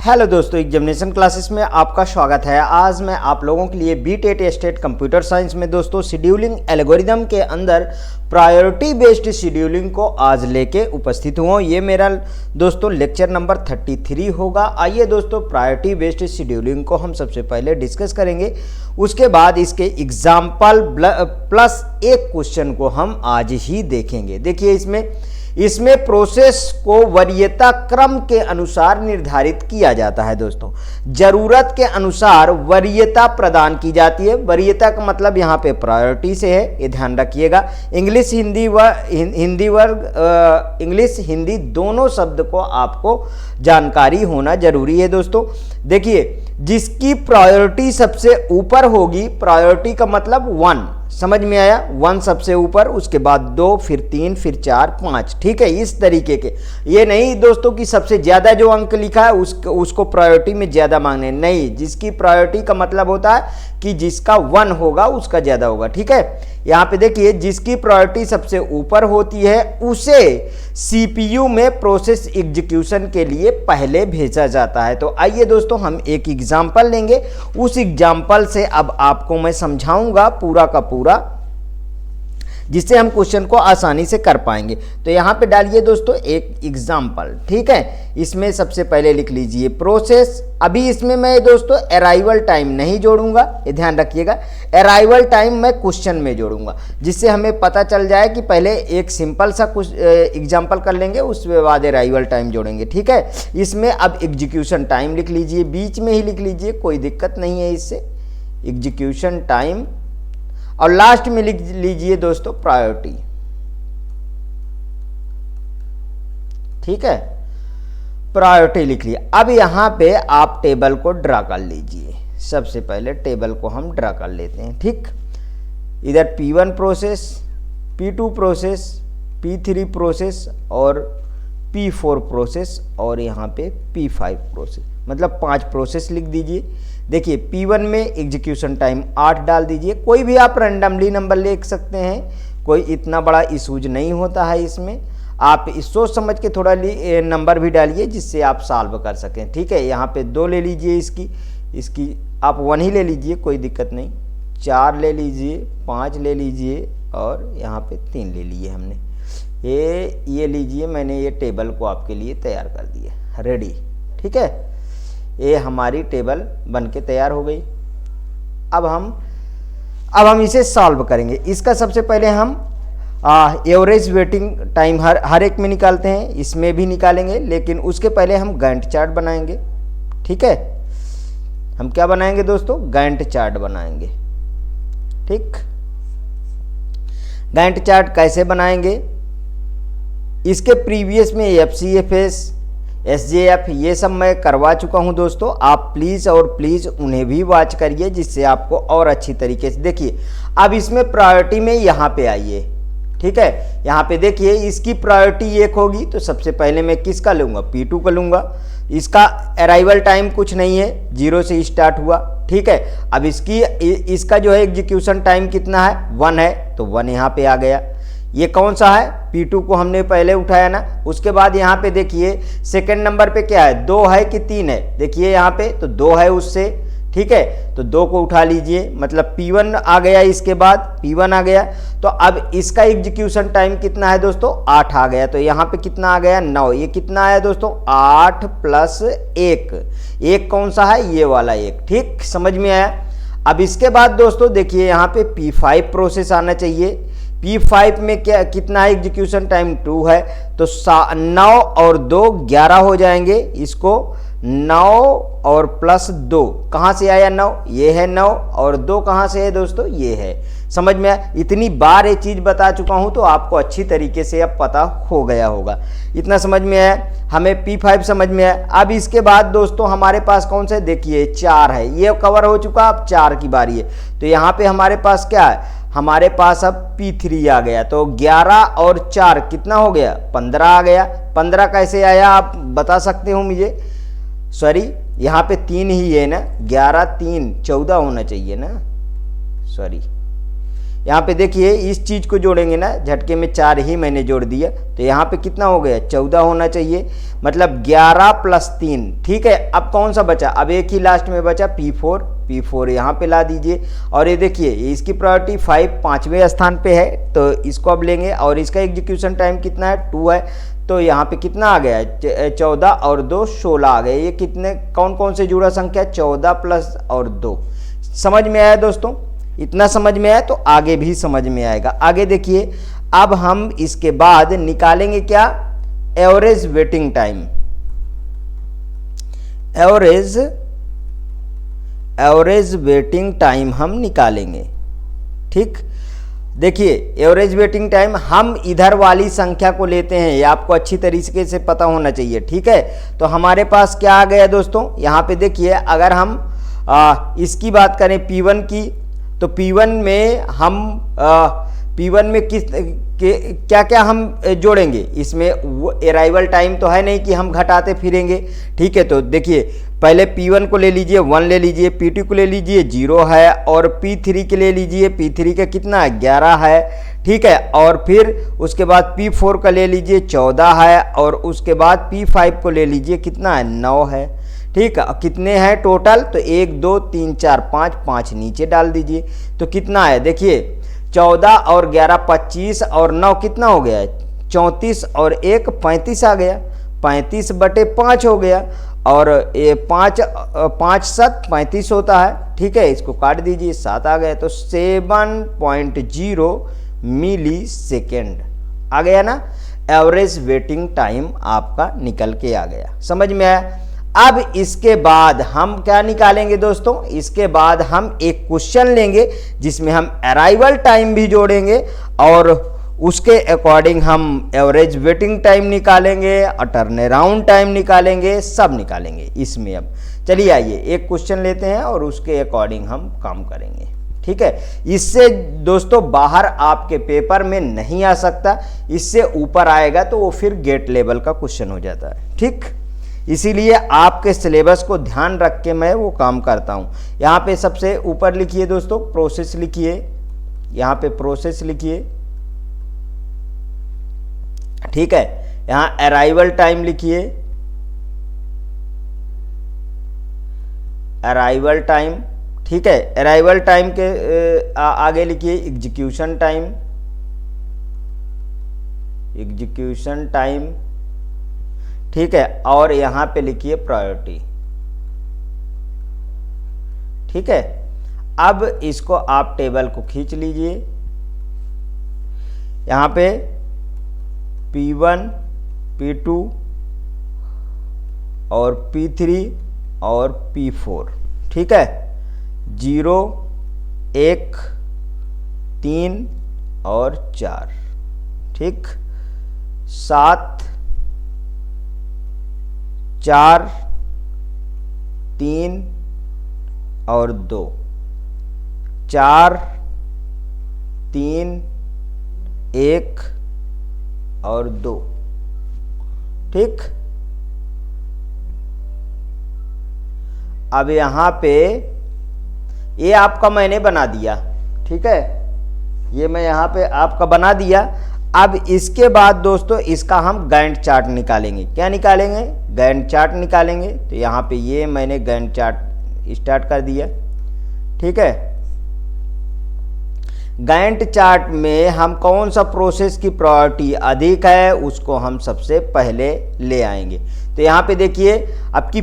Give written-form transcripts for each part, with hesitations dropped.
Hello दोस्तों, examination classes में आपका स्वागत है। आज मैं आप लोगों के लिए बीटेट स्टेट कंप्यूटर साइंस में दोस्तों शेड्यूलिंग एल्गोरिदम के अंदर प्रायोरिटी बेस्ड शेड्यूलिंग को आज लेके उपस्थित हुआ। ये मेरा दोस्तों लेक्चर नंबर 33 होगा। आइए दोस्तों, प्रायोरिटी बेस्ड शेड्यूलिंग को हम सबसे पहले डिस्कस करेंगे। उसके बाद इसके एग्जाम्पल प्लस एक क्वेश्चन को हम आज ही देखेंगे। देखिए, इसमें प्रोसेस को वरीयता क्रम के अनुसार निर्धारित किया जाता है। दोस्तों, जरूरत के अनुसार वरीयता प्रदान की जाती है। वरीयता का मतलब यहाँ पे प्रायोरिटी से है, ये ध्यान रखिएगा। इंग्लिश हिंदी दोनों शब्द को आपको जानकारी होना जरूरी है। दोस्तों देखिए, जिसकी प्रायोरिटी सबसे ऊपर होगी, प्रायोरिटी का मतलब 1, समझ में आया? 1 सबसे ऊपर, उसके बाद 2, फिर 3, फिर 4, 5। ठीक है, इस तरीके के। ये नहीं दोस्तों कि सबसे ज्यादा जो अंक लिखा है उसको प्रायोरिटी में ज्यादा मांगने, नहीं। जिसकी प्रायोरिटी का मतलब होता है कि जिसका 1 होगा उसका ज्यादा होगा। ठीक है, यहाँ पे देखिए, जिसकी प्रायोरिटी सबसे ऊपर होती है उसे सीपीयू में प्रोसेस एग्जीक्यूशन के लिए पहले भेजा जाता है। तो आइए दोस्तों, हम एक एग्जाम्पल लेंगे। उस एग्जाम्पल से अब आपको मैं समझाऊंगा पूरा का पूरा, जिससे हम क्वेश्चन को आसानी से कर पाएंगे। तो यहाँ पे डालिए दोस्तों एक एग्जाम्पल। ठीक है, इसमें सबसे पहले लिख लीजिए प्रोसेस। अभी इसमें मैं दोस्तों अराइवल टाइम नहीं जोड़ूंगा, ये ध्यान रखिएगा। अराइवल टाइम मैं क्वेश्चन में जोड़ूंगा, जिससे हमें पता चल जाए कि पहले एक सिंपल सा कुछ एग्जाम्पल कर लेंगे, उसके बाद अराइवल टाइम जोड़ेंगे। ठीक है, इसमें अब एग्जीक्यूशन टाइम लिख लीजिए, बीच में ही लिख लीजिए, कोई दिक्कत नहीं है इससे। एग्जीक्यूशन टाइम, और लास्ट में लिख लीजिए दोस्तों प्रायोरिटी। ठीक है, प्रायोरिटी लिख लिया। अब यहां पे आप टेबल को ड्रा कर लीजिए। सबसे पहले टेबल को हम ड्रा कर लेते हैं। ठीक, इधर P1 process, P2 process, P3 process और P4 प्रोसेस, और यहाँ पे P5 प्रोसेस, मतलब 5 प्रोसेस लिख दीजिए। देखिए, P1 में एग्जीक्यूशन टाइम 8 डाल दीजिए। कोई भी आप रैंडमली नंबर लिख सकते हैं, कोई इतना बड़ा इशूज नहीं होता है इसमें। आप सोच समझ के थोड़ा नंबर भी डालिए, जिससे आप सॉल्व कर सकें। ठीक है, यहाँ पे 2 ले लीजिए, इसकी आप 1 ही ले लीजिए, कोई दिक्कत नहीं। 4 ले लीजिए, 5 ले लीजिए, और यहाँ पे 3 ले लिए हमने। ये लीजिए, मैंने ये टेबल को आपके लिए तैयार कर दिया, रेडी। ठीक है, ये हमारी टेबल बनके तैयार हो गई। अब हम इसे सॉल्व करेंगे। इसका सबसे पहले हम एवरेज वेटिंग टाइम हर एक में निकालते हैं, इसमें भी निकालेंगे, लेकिन उसके पहले हम गैंट चार्ट बनाएंगे। ठीक है, हम क्या बनाएंगे दोस्तों? गैंट चार्ट बनाएंगे। ठीक, गैंट चार्ट कैसे बनाएंगे? इसके प्रीवियस में FCFS, SJF ये सब मैं करवा चुका हूं दोस्तों। आप प्लीज़ और प्लीज़ उन्हें भी वॉच करिए, जिससे आपको और अच्छी तरीके से देखिए। अब इसमें प्रायोरिटी में यहाँ पे आइए। ठीक है, यहाँ पे देखिए, इसकी प्रायोरिटी 1 होगी, तो सबसे पहले मैं किसका लूँगा? P2 का लूँगा। इसका अराइवल टाइम कुछ नहीं है, 0 से स्टार्ट हुआ। ठीक है, अब इसका जो है एग्जीक्यूशन टाइम कितना है? 1 है, तो 1 यहाँ पे आ गया। ये कौन सा है? P2 को हमने पहले उठाया ना। उसके बाद यहाँ पे देखिए सेकंड नंबर पे क्या है? 2 है कि 3 है? देखिए यहाँ पे तो 2 है उससे। ठीक है, तो 2 को उठा लीजिए, मतलब P1 आ गया। इसके बाद P1 आ गया, तो अब इसका एग्जीक्यूशन टाइम कितना है दोस्तों? 8 आ गया। तो यहाँ पे कितना आ गया? 9। ये कितना आया दोस्तों? 8 + 1 कौन सा है? ये वाला 1। ठीक, समझ में आया? अब इसके बाद दोस्तों देखिए, यहाँ पे P5 प्रोसेस आना चाहिए। P5 में क्या कितना है? एग्जीक्यूशन टाइम 2 है, तो 9 और 2 11 हो जाएंगे। इसको 9 और +2 कहाँ से आया? 9, ये है 9, और 2 कहाँ से है दोस्तों? ये है। समझ में आया? इतनी बार ये चीज़ बता चुका हूँ, तो आपको अच्छी तरीके से अब पता हो गया होगा। इतना समझ में आया? हमें P5 समझ में आया। अब इसके बाद दोस्तों हमारे पास कौन सा है? देखिए 4 है, ये कवर हो चुका। अब 4 की बारी है, तो यहाँ पे हमारे पास क्या है? हमारे पास अब P3 आ गया। तो 11 और 4 कितना हो गया? 15 आ गया। 15 कैसे आया आप बता सकते हो मुझे? सॉरी, यहाँ पे 3 ही है ना, 11 3 14 होना चाहिए ना। सॉरी, यहाँ पे देखिए इस चीज़ को जोड़ेंगे ना, झटके में 4 ही मैंने जोड़ दिया, तो यहाँ पे कितना हो गया 14 होना चाहिए, मतलब 11 + 3। ठीक है, अब कौन सा बचा, अब एक ही लास्ट में बचा P4 यहाँ पे ला दीजिए। और ये देखिए इसकी प्रायोरिटी 5 5वें स्थान पे है, तो इसको अब लेंगे और इसका एग्जीक्यूशन टाइम कितना है 2 है, तो यहाँ पे कितना आ गया 14 और 2 16 आ गए। ये कितने कौन कौन से जुड़ा संख्या 14 + और 2। समझ में आया दोस्तों, इतना समझ में आया तो आगे भी समझ में आएगा। आगे देखिए, अब हम इसके बाद निकालेंगे क्या, average waiting time. Average waiting time हम निकालेंगे। ठीक, देखिए एवरेज वेटिंग टाइम हम इधर वाली संख्या को लेते हैं, ये आपको अच्छी तरीके से पता होना चाहिए। ठीक है, तो हमारे पास क्या आ गया दोस्तों, यहाँ पे देखिए अगर हम इसकी बात करें P1 की, तो P1 में हम P1 में क्या क्या हम जोड़ेंगे, इसमें अराइवल टाइम तो है नहीं कि हम घटाते फिरेंगे। ठीक है, तो देखिए पहले P1 को ले लीजिए 1 ले लीजिए, P2 को ले लीजिए 0 है, और P3 के ले लीजिए, P3 का कितना है 11 है। ठीक है, और फिर उसके बाद P4 का ले लीजिए 14 है, और उसके बाद P5 को ले लीजिए कितना है 9 है। ठीक है, कितने हैं टोटल, तो 1 2 3 4 5 नीचे डाल दीजिए, तो कितना है देखिए 14 और 11 25 और 9 कितना हो गया 34 और 1 35 आ गया, 35/5 हो गया, और ये 5 7 35 होता है। ठीक है, इसको काट दीजिए 7 आ गया, तो 7.0 मिली सेकेंड आ गया ना, एवरेज वेटिंग टाइम आपका निकल के आ गया। समझ में आया। अब इसके बाद हम क्या निकालेंगे दोस्तों, इसके बाद हम एक क्वेश्चन लेंगे जिसमें हम अराइवल टाइम भी जोड़ेंगे और उसके अकॉर्डिंग हम एवरेज वेटिंग टाइम निकालेंगे और टर्न अराउंड टाइम निकालेंगे, सब निकालेंगे इसमें। अब चलिए आइए एक क्वेश्चन लेते हैं और उसके अकॉर्डिंग हम काम करेंगे। ठीक है, इससे दोस्तों बाहर आपके पेपर में नहीं आ सकता, इससे ऊपर आएगा तो वो फिर गेट लेवल का क्वेश्चन हो जाता है। ठीक, इसीलिए आपके सिलेबस को ध्यान रख के मैं वो काम करता हूँ। यहाँ पे सबसे ऊपर लिखिए दोस्तों प्रोसेस लिखिए, यहाँ पे प्रोसेस लिखिए। ठीक है, यहाँ अराइवल टाइम लिखिए, अराइवल टाइम। ठीक है, अराइवल टाइम के आगे लिखिए एग्जीक्यूशन टाइम, एग्जीक्यूशन टाइम। ठीक है, और यहां पे लिखिए प्रायोरिटी। ठीक है, अब इसको आप टेबल को खींच लीजिए, यहां पे P1 P2 और P3 और P4। ठीक है, 0 1 3 और 4। ठीक, 7 4 3 और 2, 4 3 1 और 2। ठीक, अब यहाँ पे ये आपका मैंने बना दिया। ठीक है, ये मैं यहाँ पे आपका बना दिया। अब इसके बाद दोस्तों इसका हम गैंट चार्ट निकालेंगे। क्या निकालेंगे, गैंट चार्ट निकालेंगे। तो यहाँ पे ये मैंने गैंट चार्ट स्टार्ट कर दिया। ठीक है, गैंट चार्ट में हम कौन सा प्रोसेस की प्रायोरिटी अधिक है उसको हम सबसे पहले ले आएंगे। तो यहाँ पे देखिए आपकी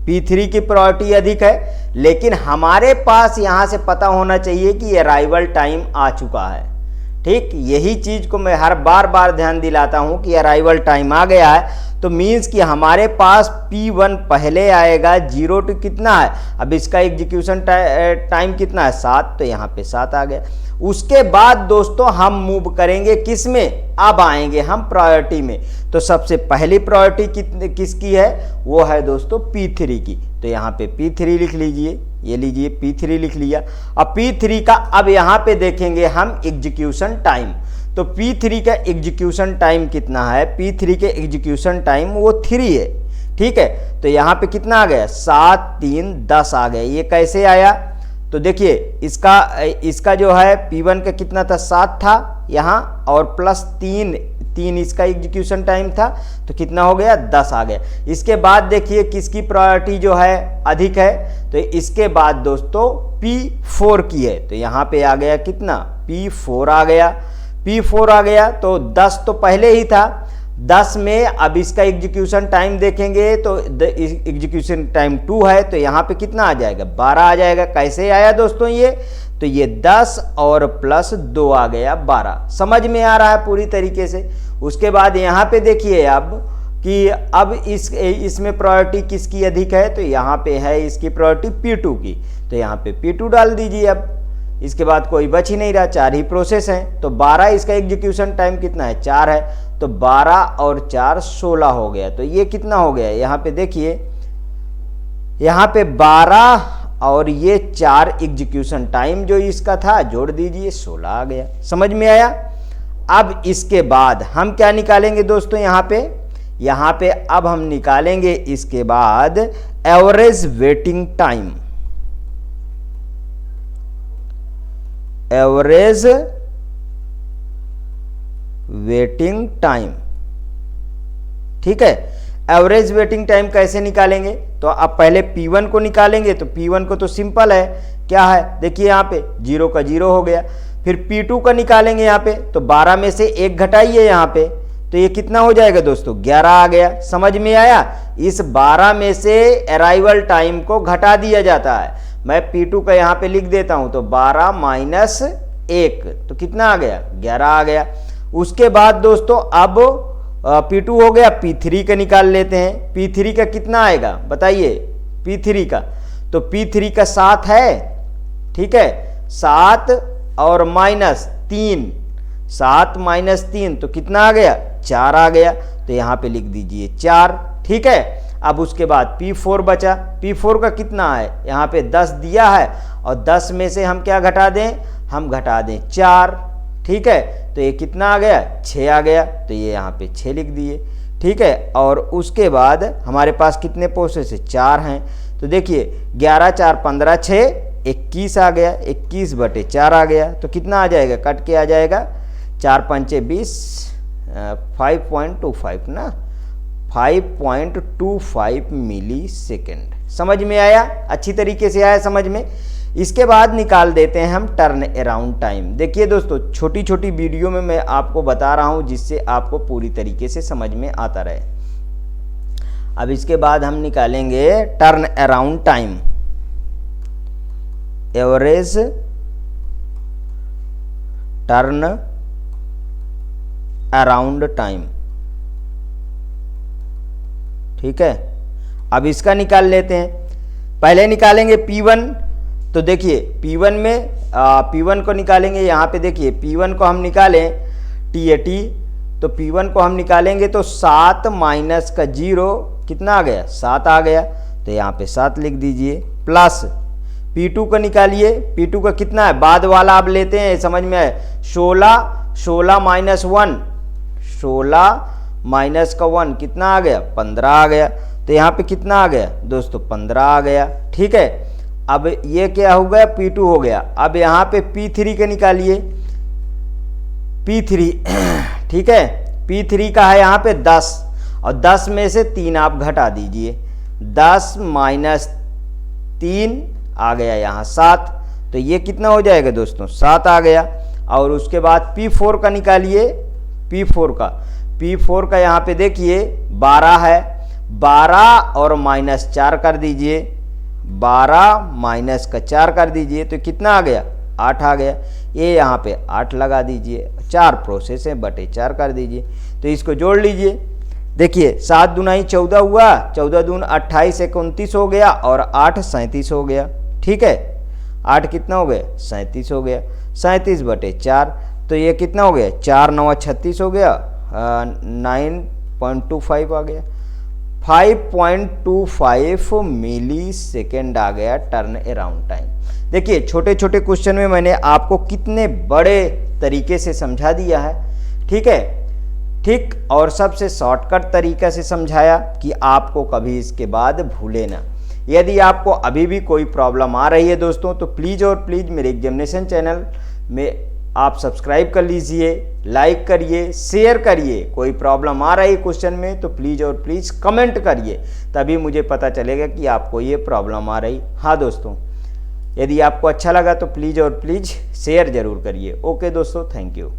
P3 की प्रायोरिटी अधिक है, लेकिन हमारे पास यहाँ से पता होना चाहिए कि अराइवल टाइम आ चुका है। ठीक, यही चीज को मैं हर बार ध्यान दिलाता हूं कि अराइवल टाइम आ गया है, तो मींस कि हमारे पास P1 पहले आएगा। 0 to कितना है, अब इसका एग्जीक्यूशन टाइम कितना है 7, तो यहाँ पे 7 आ गया। उसके बाद दोस्तों हम मूव करेंगे किस में, अब आएंगे हम प्रायोरिटी में। तो सबसे पहली प्रायोरिटी किसकी है, वो है दोस्तों P3 की। तो यहाँ पे P3 लिख लीजिए, ये लीजिए P3 लिख लिया। अब P3 का अब यहाँ पे देखेंगे हम एग्जीक्यूशन टाइम। तो P3 का एग्जीक्यूशन टाइम कितना है, P3 के एग्जीक्यूशन टाइम वो 3 है। ठीक है, तो यहाँ पे कितना आ गया 7 3 10 आ गया। ये कैसे आया, तो देखिए इसका जो है P1 का कितना था 7 था यहाँ, और प्लस 3 इसका एग्जीक्यूशन टाइम था, तो कितना हो गया 10 आ गया। इसके बाद देखिए किसकी प्रायोरिटी जो है अधिक है, तो इसके बाद दोस्तों P4 की है, तो यहाँ पे आ गया कितना P4 आ गया। P4 आ गया तो 10 तो पहले ही था, 10 में अब इसका एग्जीक्यूशन टाइम देखेंगे तो एग्जीक्यूशन टाइम 2 है, तो यहाँ पे कितना आ जाएगा 12 आ जाएगा। कैसे आया दोस्तों ये, तो ये 10 और प्लस 2 आ गया 12। समझ में आ रहा है पूरी तरीके से। उसके बाद यहाँ पे देखिए अब कि अब इसमें प्रायोरिटी किसकी अधिक है, तो यहाँ पे है इसकी प्रायोरिटी P2 की, तो यहाँ पे P2 डाल दीजिए। अब इसके बाद कोई बच ही नहीं रहा, 4 ही प्रोसेस हैं, तो 12 इसका एग्जीक्यूशन टाइम कितना है 4 है, तो 12 और 4 16 हो गया। तो ये कितना हो गया, यहाँ पे देखिए यहाँ पे 12 और ये 4 एग्जीक्यूशन टाइम जो इसका था जोड़ दीजिए 16 आ गया। समझ में आया। अब इसके बाद हम क्या निकालेंगे दोस्तों, यहाँ पे अब हम निकालेंगे इसके बाद average waiting time. Average waiting time, ठीक है। एवरेज वेटिंग टाइम कैसे निकालेंगे, तो अब पहले P1 को निकालेंगे, तो P1 को तो सिंपल है, क्या है देखिए यहाँ पे 0 का 0 हो गया। फिर P2 का निकालेंगे यहाँ पे, तो 12 में से 1 घटाइए यहाँ पे, तो ये कितना हो जाएगा दोस्तों 11 आ गया। समझ में आया। इस 12 में से अराइवल टाइम को घटा दिया जाता है। मैं P2 का यहाँ पे लिख देता हूं, तो 12 माइनस 1 तो कितना आ गया 11 आ गया। उसके बाद दोस्तों अब P2 हो गया, P3 का निकाल लेते हैं। P3 का कितना आएगा बताइए, P3 का, तो P3 का 7 है, ठीक है, 7 और माइनस 3, 7 माइनस 3 तो कितना आ गया 4 आ गया, तो यहाँ पे लिख दीजिए 4, ठीक है। अब उसके बाद P4 बचा, P4 का कितना है, यहाँ पे 10 दिया है, और 10 में से हम क्या घटा दें, हम घटा दें 4, ठीक है, तो ये कितना आ गया 6 आ गया, तो ये यहाँ पे 6 लिख दिए, ठीक है। और उसके बाद हमारे पास कितने प्रोसेस है 4 हैं, तो देखिए 11 4 15 6 21 आ गया, 21 बटे 4 आ गया, तो कितना आ जाएगा कट के आ जाएगा 4 पंचे 20, 5.25 ना, 5.25 मिली सेकेंड। समझ में आया, अच्छी तरीके से आया समझ में। इसके बाद निकाल देते हैं हम टर्न अराउंड टाइम। देखिए दोस्तों छोटी छोटी वीडियो में मैं आपको बता रहा हूं जिससे आपको पूरी तरीके से समझ में आता रहे। अब इसके बाद हम निकालेंगे turn around time, average turn around time, ठीक है। अब इसका निकाल लेते हैं। पहले निकालेंगे P1, तो देखिए P1 में P1 को निकालेंगे। यहाँ पे देखिए P1 को हम निकालें TAT, तो P1 को हम निकालेंगे तो 7 माइनस का 0 कितना आ गया 7 आ गया, तो यहाँ पे 7 लिख दीजिए, प्लस P2 को निकालिए। P2 का कितना है, बाद वाला आप लेते हैं, समझ में आए, 16 माइनस 1, 16 माइनस का 1 कितना आ गया 15 आ गया, तो यहाँ पे कितना आ गया दोस्तों 15 आ गया, ठीक है। अब ये क्या हो गया P2 हो गया। अब यहाँ पे P3 का निकालिए, P3 ठीक है, P3 का है यहाँ पे 10, और 10 में से 3 आप घटा दीजिए, 10 माइनस 3 आ गया यहाँ 7, तो ये कितना हो जाएगा दोस्तों 7 आ गया। और उसके बाद P4 का निकालिए, P4 का यहाँ पे देखिए 12 है, 12 और माइनस 4 कर दीजिए, 12 माइनस का 4 कर दीजिए, तो कितना आ गया 8 आ गया। ये यहाँ पे 8 लगा दीजिए, 4 प्रोसेस है बटे 4 कर दीजिए, तो इसको जोड़ लीजिए। देखिए 7 दूनाई 14 हुआ, 14 दून 28 29 हो गया, और 8 37 हो गया, ठीक है। 8 कितना हो गया 37 हो गया, 37 बटे 4, तो ये कितना हो गया 4 9 36 हो गया, 9.25 आ गया, 5.25 मिली सेकेंड आ गया टर्न अराउंड टाइम। देखिए छोटे छोटे क्वेश्चन में मैंने आपको कितने बड़े तरीके से समझा दिया है, ठीक है, ठीक, और सबसे शॉर्टकट तरीका से समझाया कि आपको कभी इसके बाद भूले ना। यदि आपको अभी भी कोई प्रॉब्लम आ रही है दोस्तों, तो प्लीज़ और प्लीज़ मेरे एग्जामिनेशन चैनल में आप सब्सक्राइब कर लीजिए, लाइक करिए, शेयर करिए। कोई प्रॉब्लम आ रही है क्वेश्चन में तो प्लीज़ और प्लीज़ कमेंट करिए, तभी मुझे पता चलेगा कि आपको ये प्रॉब्लम आ रही। हाँ दोस्तों, यदि आपको अच्छा लगा तो प्लीज़ और प्लीज़ शेयर ज़रूर करिए। ओके दोस्तों, थैंक यू।